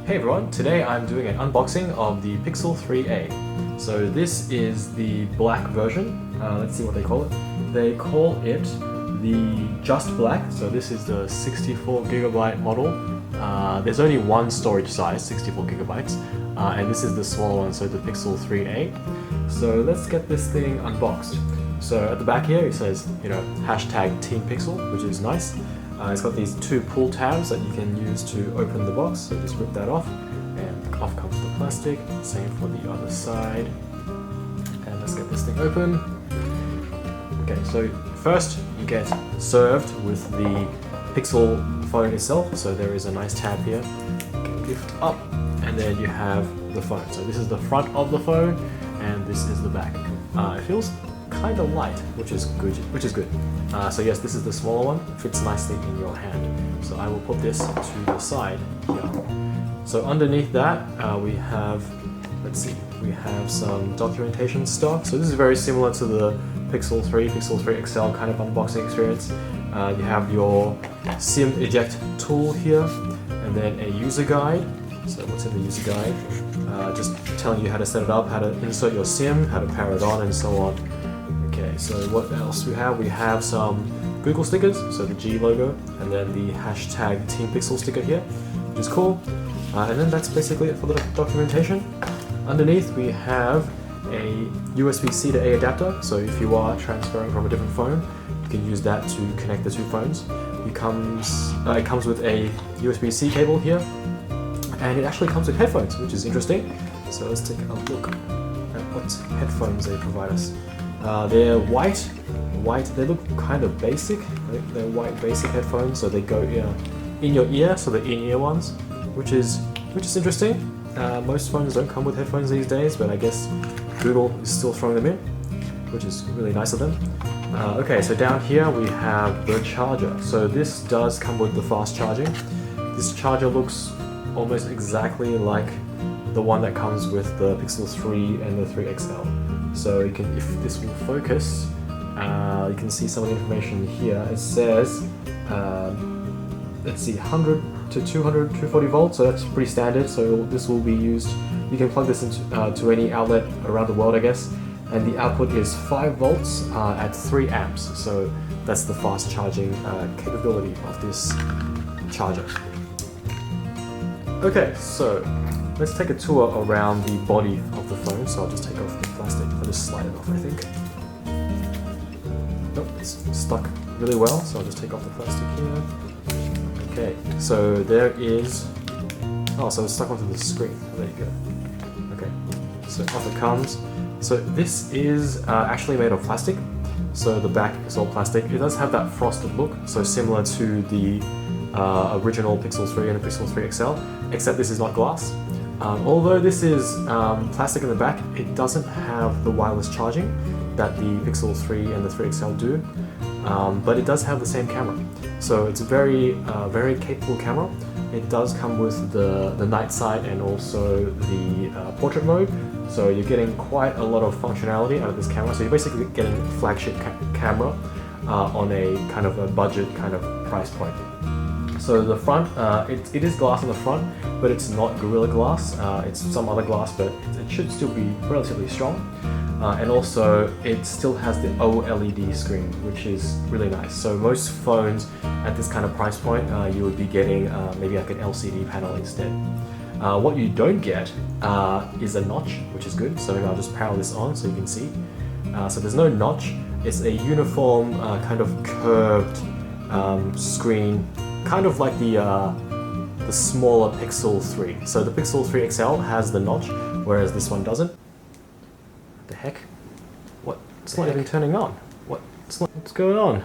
Hey everyone, today I'm doing an unboxing of the Pixel 3a. So this is the black version. Let's see what they call it. They call it the Just Black. So this is the 64GB model. There's only one storage size, 64GB, and this is the smaller one, so the Pixel 3a. So let's get this thing unboxed. So at the back here it says, hashtag Team Pixel, which is nice. It's got these two pull tabs that you can use to open the box, so just rip that off, and off comes the plastic. Same for the other side. And let's get this thing open. Okay, so first you get served with the Pixel phone itself, so there is a nice tab here. You can lift up, and then you have the phone. So this is the front of the phone, and this is the back. It feels kind of light, which is good. So yes, this is the smaller one. It fits nicely in your hand. So I will put this to the side here. So underneath that, we have, we have some documentation stuff. So this is very similar to the Pixel 3 XL kind of unboxing experience. You have your SIM eject tool here, and then a user guide. So what's in the user guide? Just telling you how to set it up, how to insert your SIM, how to power it on, and so on. Okay, so what else we have? We have some Google stickers, so the G logo, and then the hashtag Team Pixel sticker here, which is cool. And then that's basically it for the documentation. Underneath we have a USB-C to A adapter, so if you are transferring from a different phone, you can use that to connect the two phones. It comes with a USB-C cable here, and it actually comes with headphones, which is interesting. So let's take a look at what headphones they provide us. They're white. They look kind of basic. They're white basic headphones, so they go in your ear, so the in-ear ones, which is interesting. Most phones don't come with headphones these days, but I guess Google is still throwing them in, which is really nice of them. Okay, so down here we have the charger. So this does come with the fast charging. This charger looks almost exactly like the one that comes with the Pixel 3 and the 3 XL. So you can, if this will focus, you can see some of the information here. It says, let's see, 100 to 200, 240 volts, so that's pretty standard. So this will be used, you can plug this into to any outlet around the world, I guess. And the output is 5 volts at 3 amps. So that's the fast charging capability of this charger. Okay, so let's take a tour around the body of the phone. So I'll just take off the plastic. I'll just slide it off, I think. Nope, it's stuck really well, so I'll just take off the plastic here. Okay, so there is... Oh, so it's stuck onto the screen. There you go. Okay, so off it comes. So this is actually made of plastic. So the back is all plastic. It does have that frosted look, so similar to the original Pixel 3 and the Pixel 3 XL, except this is not glass. Although this is plastic in the back, it doesn't have the wireless charging that the Pixel 3 and the 3 XL do, but it does have the same camera. So it's a very capable camera. It does come with the night sight and also the portrait mode, so you're getting quite a lot of functionality out of this camera. So you're basically getting a flagship camera on a kind of a budget kind of price point. So the front, it is glass on the front, but it's not Gorilla Glass. It's some other glass, but it should still be relatively strong. And also, it still has the OLED screen, which is really nice. So most phones at this kind of price point, you would be getting maybe like an LCD panel instead. What you don't get is a notch, which is good. So maybe I'll just power this on so you can see. So there's no notch. It's a uniform kind of curved screen, kind of like the smaller Pixel 3. So the Pixel 3 XL has the notch, whereas this one doesn't. What the heck? What? It's not even turning on. What's going on?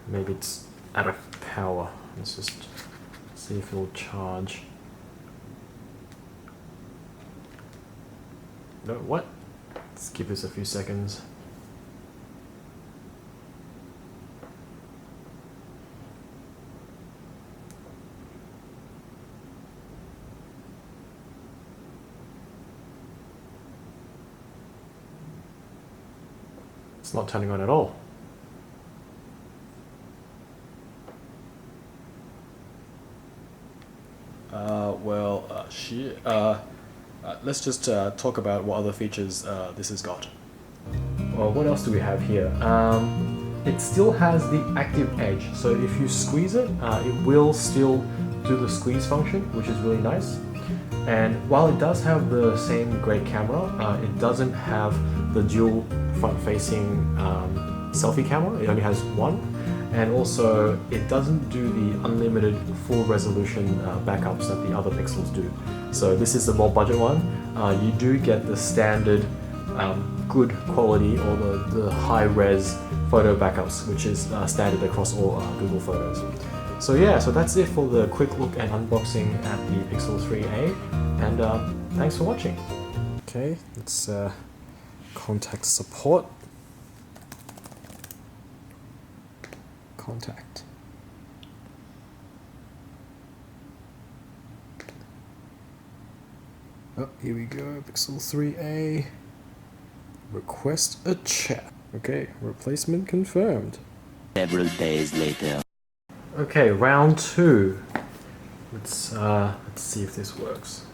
Maybe it's out of power. Let's just see if it'll charge. No, what? Let's give this a few seconds. It's not turning on at all. well, let's just talk about what other features this has got. Well, what else do we have here? It still has the active edge, so if you squeeze it, it will still do the squeeze function, which is really nice. And while it does have the same great camera, it doesn't have the dual front-facing selfie camera. It only has one. And also, it doesn't do the unlimited full resolution backups that the other Pixels do. So this is the more budget one. You do get the standard good quality or the high-res photo backups, which is standard across all Google Photos. So yeah, so that's it for the quick look and unboxing at the Pixel 3a, and thanks for watching. Okay, let's contact support. Contact. Oh, here we go, Pixel 3a. Request a chat. Okay, replacement confirmed. Several days later. Okay, round 2. Let's see if this works.